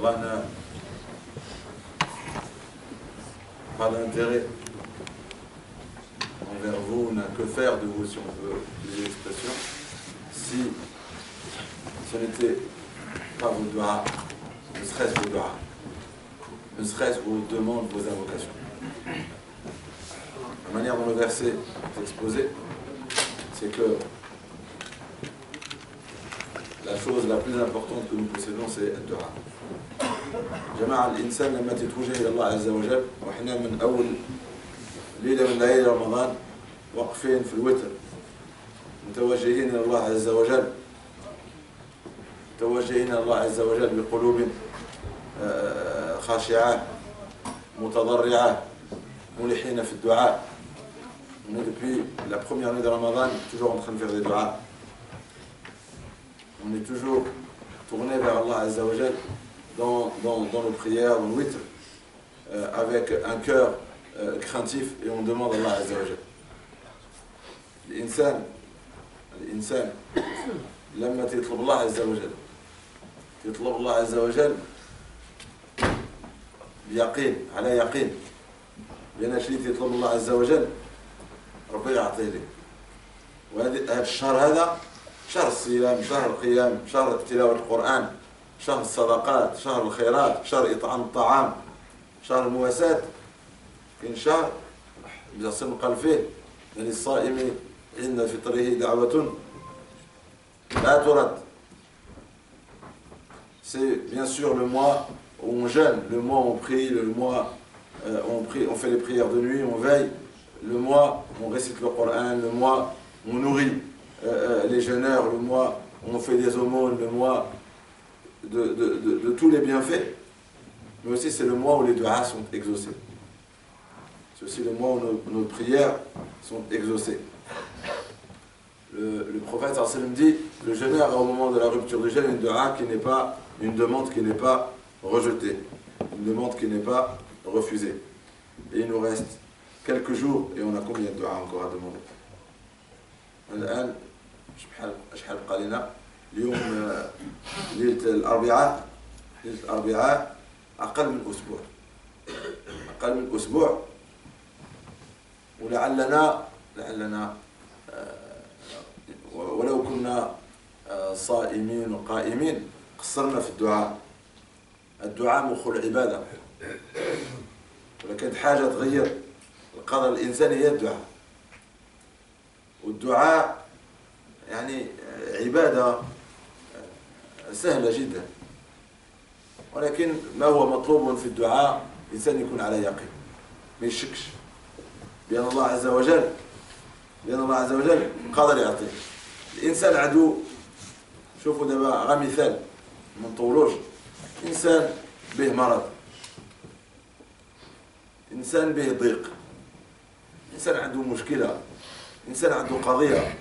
Allah n'a pas d'intérêt envers vous, n'a que faire de vous, si on peut utiliser l'expression, si ce n'était pas vos doigts, ne serait-ce vos doigts, ne serait-ce vos demandes, vos invocations. La manière dont le verset est exposé, c'est que la chose la plus importante que nous possédons, c'est le dua. جماعة الإنسان لما تتوجه إلى الله عز وجل، وإحنا من أول ليلة من ليالي رمضان واقفين في الوتر متوجهين إلى الله عز وجل، متوجهين إلى الله عز وجل بقلوب خاشعة متضرعة ملحين في الدعاء. On est depuis la première nuit de Ramadan toujours en train de faire des duas. On est toujours tourné vers Allah Azza wa Jal dans nos prières, dans le witr, avec un cœur craintif, et on demande à Allah Azza wa Jal. الإنسان لما تطلب الله عز وجل يطلب الله عز وجل بيقين على يقين بأن شريك يطلب الله عز وجل ربي يعطيه لك. وهذا الشهر هذا شهر الصيام، شهر القيام، شهر تلاوة القرآن، شهر الصدقات، شهر الخيرات، شهر إطعام الطعام، شهر المواساة. كاين شهر بيصير قال فيه للصائم عند فطره دعوة لا ترد. C'est bien sûr le mois où on jeûne, le mois où on prie, le mois où on fait les prières de nuit, on veille, le mois où on récite le Coran, le mois où on nourrit les jeûneurs, le mois où on fait des aumônes, le mois de tous les bienfaits. Mais aussi c'est le mois où les duas sont exaucés. C'est aussi le mois où nos prières sont exaucées. Le prophète sallam dit, le jeûneur a au moment de la rupture du jeûne une dua qui n'est pas, une demande qui n'est pas rejetée, une demande qui n'est pas refusée. Et il nous reste quelques jours et on a combien de duas encore à demander? الآن شحال بقى لنا؟ اليوم ليلة الأربعاء أقل من أسبوع ولعلنا ولو كنا صائمين وقائمين قصرنا في الدعاء مخ العبادة، ولكن حاجة تغير القدر الإنساني هي الدعاء. والدعاء يعني عبادة سهلة جدا، ولكن ما هو مطلوب في الدعاء الإنسان يكون على يقين، ما يشكش بأن الله عز وجل قادر يعطيه. الإنسان عدو. شوفوا دابا غا مثال ما نطولوش. إنسان به مرض، إنسان به ضيق، إنسان عنده مشكلة، إنسان عنده قضية،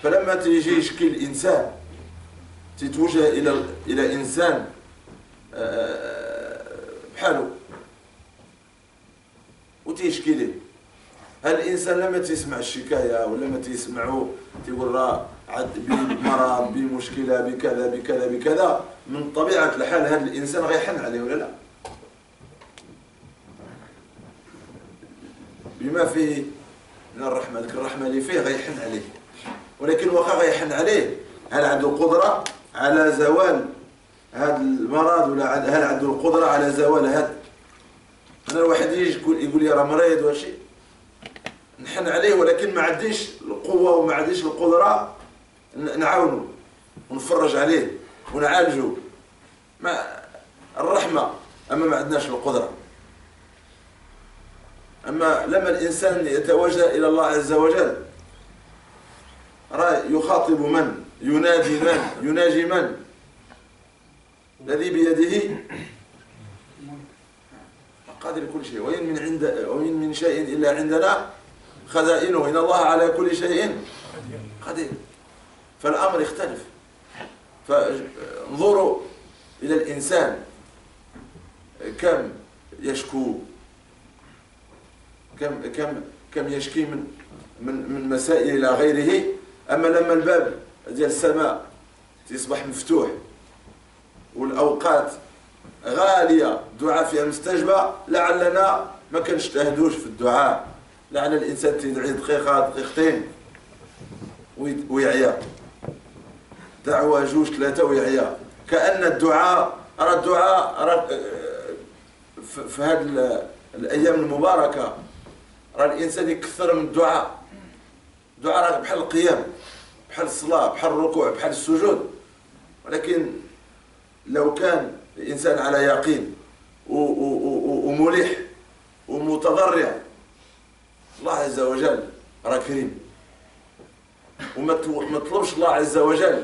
فلما تيجي يشكي الإنسان تتوجه إلى إنسان بحاله وتيشكي ليه. هل الإنسان لما تسمع الشكاية ولا ما تسمعه تقول راه عاد بمرض بمشكلة بكذا من طبيعة الحال هذا الإنسان غيحن عليه ولا لا؟ بما فيه من الرحمة، ذيك الرحمة اللي فيه غيحن عليه، ولكن واخا غيحن عليه هل عنده قدرة على زوال هذا المرض ولا هل عنده القدرة على زوال هذا؟ أنا الواحد يجي يقول لي راه مريض ولا شيء نحن عليه، ولكن ما عنديش القوة وما عنديش القدرة نعاونه ونفرج عليه ونعالجه. ما الرحمة، أما ما عندناش القدرة. أما لما الإنسان يتوجه إلى الله عز وجل راه يخاطب من؟ ينادي من؟ يناجي من؟ الذي بيده قادر كل شيء. وإن من شيء إلا عندنا خزائنه إن الله على كل شيء قدير. فالأمر يختلف. فانظروا إلى الإنسان كم يشكو، كم يشكي من مسائل إلى غيره. أما لما الباب ديال السماء يصبح مفتوح والأوقات غالية دعاء فيها مستجبة، لعلنا ما كنجتهدوش في الدعاء، لعل الإنسان تيدعي دقيقة دقيقتين ويعيا، دعوة جوج ثلاثة ويعيا. كأن الدعاء في هذه الأيام المباركة راه الإنسان يكثر من الدعاء. الدعاء راه بحال القيام، بحال الصلاة، بحال الركوع، بحال السجود. ولكن لو كان الإنسان على يقين وملح ومتضرع، الله عز وجل راه كريم. وما تطلبش الله عز وجل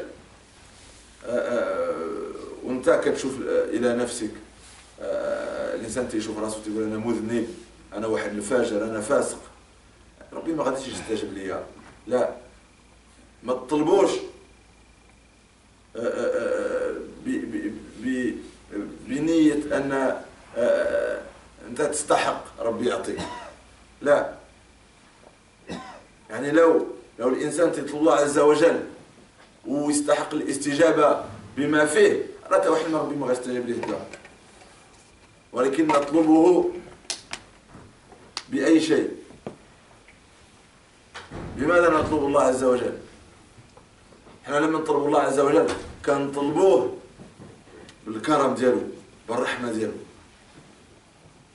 وانت كتشوف الى نفسك. الانسان تيشوف راسو تيقول انا مذنب، انا واحد الفاجر، انا فاسق، ربي ما غاديش يستجب ليا. لا، ما تطلبوش بنية ان انت تستحق ربي يعطيك. لا، يعني لو الانسان تطلب الله عز وجل ويستحق الاستجابه بما فيه، راه حتى واحد ربي ما غيستجيب ليه الدعاء. ولكن نطلبه باي شيء. لماذا نطلب الله عز وجل؟ حنا لما نطلب الله عز وجل كنطلبوه بالكرم ديالو، بالرحمه ديالو،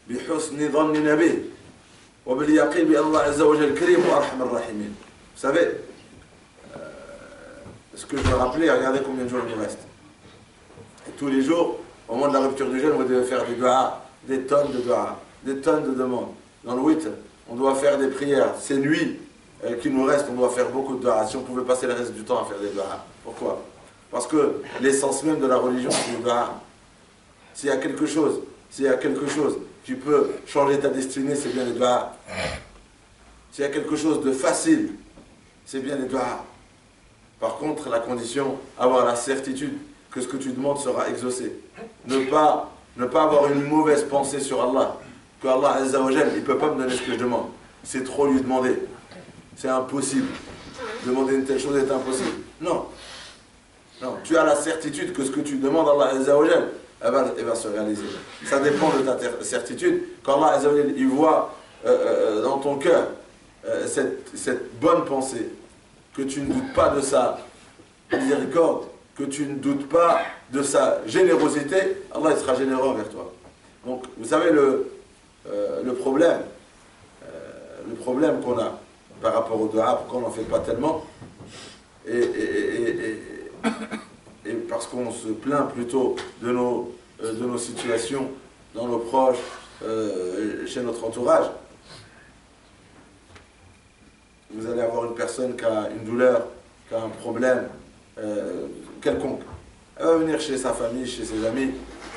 بحسن ظننا به، وباليقين بأن الله عز وجل كريم وأرحم الراحمين. Vous savez, ce que je veux rappeler, regardez combien de jours il nous reste. Et tous les jours, au moment de la rupture du jeûne, vous devez faire des du'as, des tonnes de du'as, des tonnes de demandes. Dans le witr, on doit faire des prières. Ces nuits qui nous restent, on doit faire beaucoup de du'as. Si on pouvait passer le reste du temps à faire des du'as. Pourquoi? Parce que l'essence même de la religion, c'est le du'a. S'il y a quelque chose qui peut changer ta destinée, c'est bien les du'as. S'il y a quelque chose de facile, c'est bien les du'as. Par contre, la condition, avoir la certitude que ce que tu demandes sera exaucé. Ne pas avoir une mauvaise pensée sur Allah. Que Allah Azza wa Jal, il ne peut pas me donner ce que je demande. C'est trop lui demander. C'est impossible. Demander une telle chose est impossible. Non. Non. Tu as la certitude que ce que tu demandes à Allah Azza wa Jal, elle va se réaliser. Ça dépend de ta certitude. Quand Allah Azza wa Jal, il voit dans ton cœur cette bonne pensée, que tu ne doutes pas de sa miséricorde, que tu ne doutes pas de sa générosité, Allah il sera généreux envers toi. Donc, vous savez, le problème qu'on a par rapport au dua, pourquoi on n'en fait pas tellement, et parce qu'on se plaint plutôt de nos situations dans nos proches, chez notre entourage. Vous allez avoir une personne qui a une douleur, qui a un problème quelconque. Elle va venir chez sa famille, chez ses amis.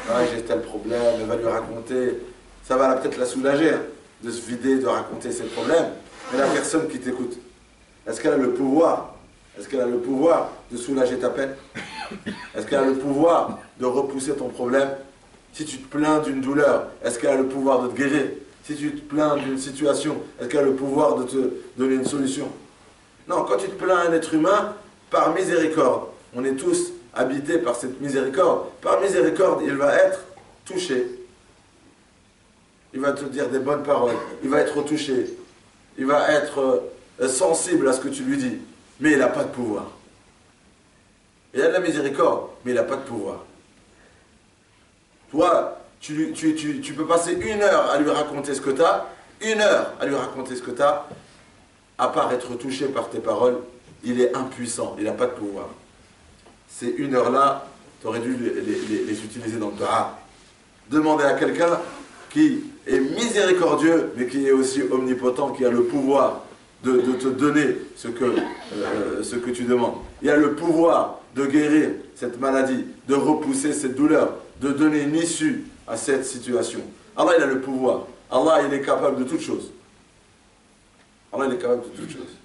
Ah, j'ai tel problème, elle va lui raconter. Ça va peut-être la soulager, hein, de se vider, de raconter ses problèmes. Mais la personne qui t'écoute, est-ce qu'elle a le pouvoir? Est-ce qu'elle a le pouvoir de soulager ta peine? Est-ce qu'elle a le pouvoir de repousser ton problème? Si tu te plains d'une douleur, est-ce qu'elle a le pouvoir de te guérir? Si tu te plains d'une situation, est-ce qu'elle a le pouvoir de te donner une solution? Non, quand tu te plains à un être humain, par miséricorde, on est tous habités par cette miséricorde. Par miséricorde, il va être touché. Il va te dire des bonnes paroles. Il va être touché. Il va être sensible à ce que tu lui dis. Mais il n'a pas de pouvoir. Il a de la miséricorde, mais il n'a pas de pouvoir. Toi, tu peux passer 1 heure à lui raconter ce que tu as, 1 heure à lui raconter ce que tu as, à part être touché par tes paroles, il est impuissant, il n'a pas de pouvoir. Ces 1 heure-là, tu aurais dû les utiliser dans le dua. Demander à quelqu'un qui est miséricordieux, mais qui est aussi omnipotent, qui a le pouvoir de te donner ce que tu demandes. Il a le pouvoir de guérir cette maladie, de repousser cette douleur, de donner une issue à cette situation. Allah, il a le pouvoir. Allah, il est capable de toutes choses. Allah, il est capable de toutes choses.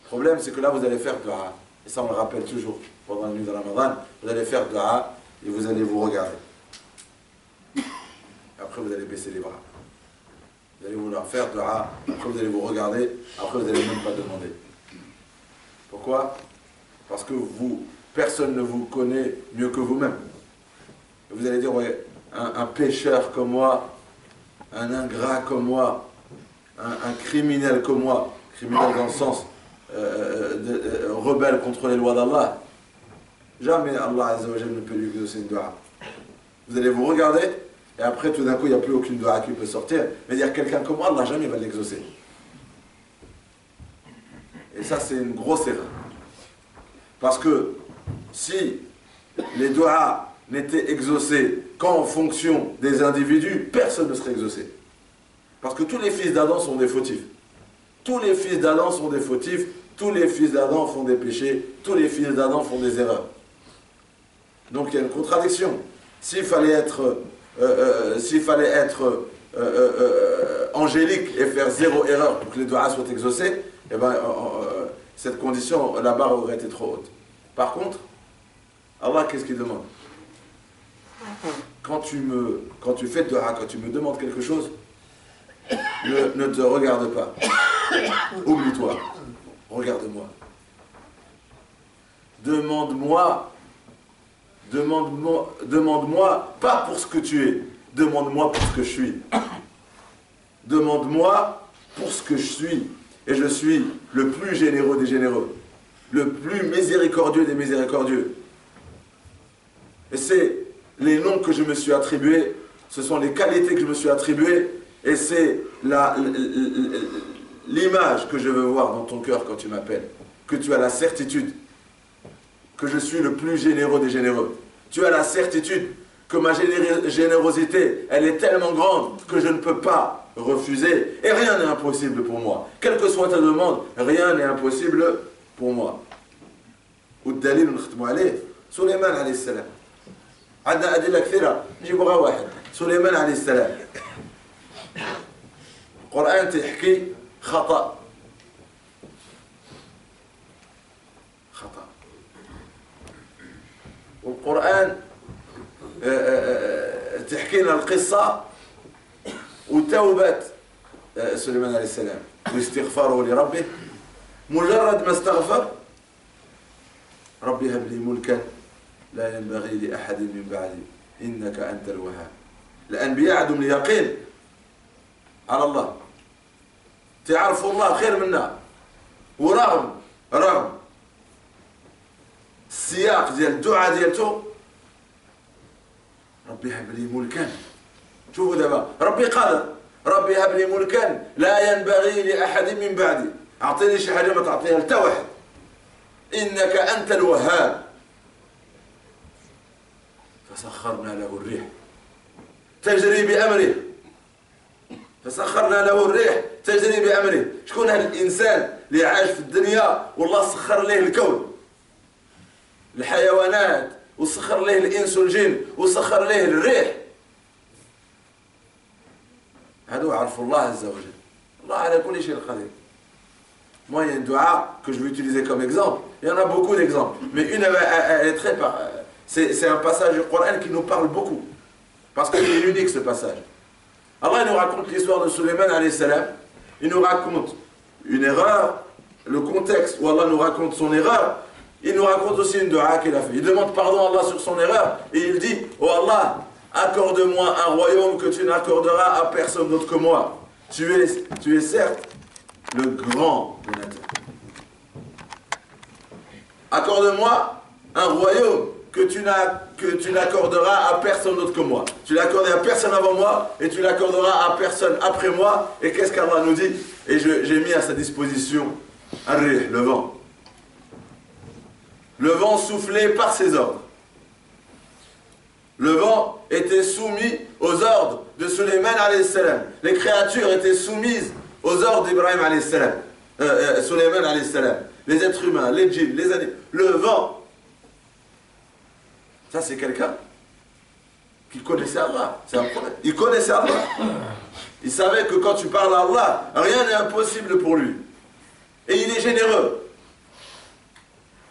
Le problème, c'est que là, vous allez faire dua. Et ça, on le rappelle toujours pendant la nuit de Ramadan. Vous allez faire dua et vous allez vous regarder. Et après, vous allez baisser les bras. Vous allez vouloir faire dua. Après, vous allez vous regarder. Après, vous n'allez même pas demander. Pourquoi? Parce que personne ne vous connaît mieux que vous-même. Et vous allez dire, ouais, un pécheur comme moi, un ingrat comme moi, un criminel comme moi, criminel dans le sens rebelle contre les lois d'Allah, jamais Allah Azza wa Jalla ne peut lui exaucer une dua. Vous allez vous regarder, et après tout d'un coup il n'y a plus aucune dua qui peut sortir, mais dire quelqu'un comme moi, Allah jamais va l'exaucer. Et ça c'est une grosse erreur. Parce que si les duas n'étaient exaucés qu'en fonction des individus, personne ne serait exaucé. Parce que tous les fils d'Adam sont des fautifs. Tous les fils d'Adam sont des fautifs, tous les fils d'Adam font des péchés, tous les fils d'Adam font des erreurs. Donc il y a une contradiction. S'il fallait être, angélique et faire zéro erreur pour que les duas soient exaucés, eh ben, cette condition, la barre aurait été trop haute. Par contre, Allah, qu'est-ce qu'il demande? Quand tu fais dua, quand tu me demandes quelque chose, ne te regarde pas. Oublie-toi. Regarde-moi. Demande-moi pas pour ce que tu es. Demande-moi pour ce que je suis. Demande-moi pour ce que je suis. Et je suis le plus généreux des généreux. Le plus miséricordieux des miséricordieux. Et c'est les noms que je me suis attribués, ce sont les qualités que je me suis attribuées, et c'est l'image que je veux voir dans ton cœur quand tu m'appelles. Que tu as la certitude que je suis le plus généreux des généreux. Tu as la certitude que ma générosité, elle est tellement grande que je ne peux pas refuser, et rien n'est impossible pour moi. Quelle que soit ta demande, rien n'est impossible pour moi. والدليل نختموا عليه سليمان عليه السلام. عندنا أدلة كثيرة نجيبوا غير واحد. سليمان عليه السلام. القرآن تحكي خطأ. والقرآن تحكي لنا القصة وتوبة سليمان عليه السلام واستغفاره لربه. مجرد ما استغفر ربي هب لي ملكا لا ينبغي لأحد من بعدي إنك أنت الوهاب. الأنبياء عندهم اليقين على الله، تعرفوا الله خير منا، ورغم السياق ديال الدعاء ديالته ربي هب لي ملكا. شوفوا دابا ربي قادر، ربي هب لي ملكا لا ينبغي لأحد من بعدي. أعطيني شي حاجة ما تعطيها لتا واحد. إنك أنت الوهاب. فسخرنا له الريح تجري بأمره. فسخرنا له الريح تجري بأمره. شكون هذا الإنسان اللي عايش في الدنيا والله سخر له الكون، الحيوانات، وسخر له الإنس والجن، وسخر له الريح. هذو عرفوا الله عز وجل. الله على كل شيء قدير. Moi, il y a un dua que je vais utiliser comme exemple. Il y en a beaucoup d'exemples. Mais une, elle est très... C'est un passage du Coran qui nous parle beaucoup. Parce qu'il est unique, ce passage. Allah nous raconte l'histoire de Sulayman alayhi salam. Il nous raconte une erreur, le contexte où Allah nous raconte son erreur. Il nous raconte aussi une dua qu'il a fait. Il demande pardon à Allah sur son erreur. Et il dit, oh Allah, accorde-moi un royaume que tu n'accorderas à personne d'autre que moi. Tu es certes le grand donateur. Accorde-moi un royaume que tu n'accorderas à personne d'autre que moi. Tu l'as accordé à personne avant moi et tu l'accorderas à personne après moi. Et qu'est-ce qu'Allah nous dit? Et j'ai mis à sa disposition Ar-Rih, le vent. Le vent soufflé par ses ordres. Le vent était soumis aux ordres de Sulayman alayhi salam. Les créatures étaient soumises aux ordres d'Ibrahim alayhi salam. Sulayman alayhi salam. Les êtres humains, les djinns, les animaux. Le vent. Ça, c'est quelqu'un qui connaissait Allah. C'est un problème. Il connaissait Allah. Il savait que quand tu parles à Allah, rien n'est impossible pour lui. Et il est généreux.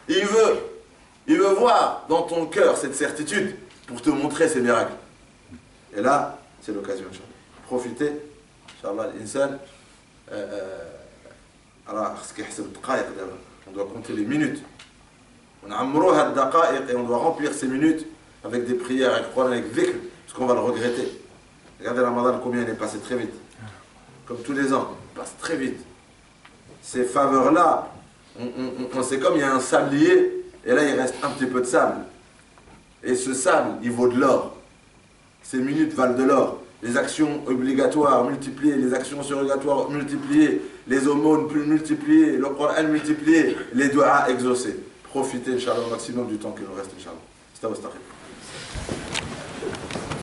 Il veut voir dans ton cœur cette certitude pour te montrer ses miracles. Et là, c'est l'occasion. Profitez. Inch'Allah, l'insan. On doit compter les minutes. On a et on doit remplir ces minutes avec des prières, avec Qur'an, avec dhikr. Parce qu'on va le regretter. Regardez Ramadan, combien il est passé très vite. Comme tous les ans, il passe très vite. Ces faveurs-là, c'est comme il y a un sablier, et là il reste un petit peu de sable. Et ce sable, il vaut de l'or. Ces minutes valent de l'or. Les actions obligatoires multipliées, les actions surrogatoires multipliées, les aumônes plus multipliées, le Coran multiplié, les doigts exaucés. Profitez, Inch'Allah, au maximum du temps qu'il nous reste, Inch'Allah.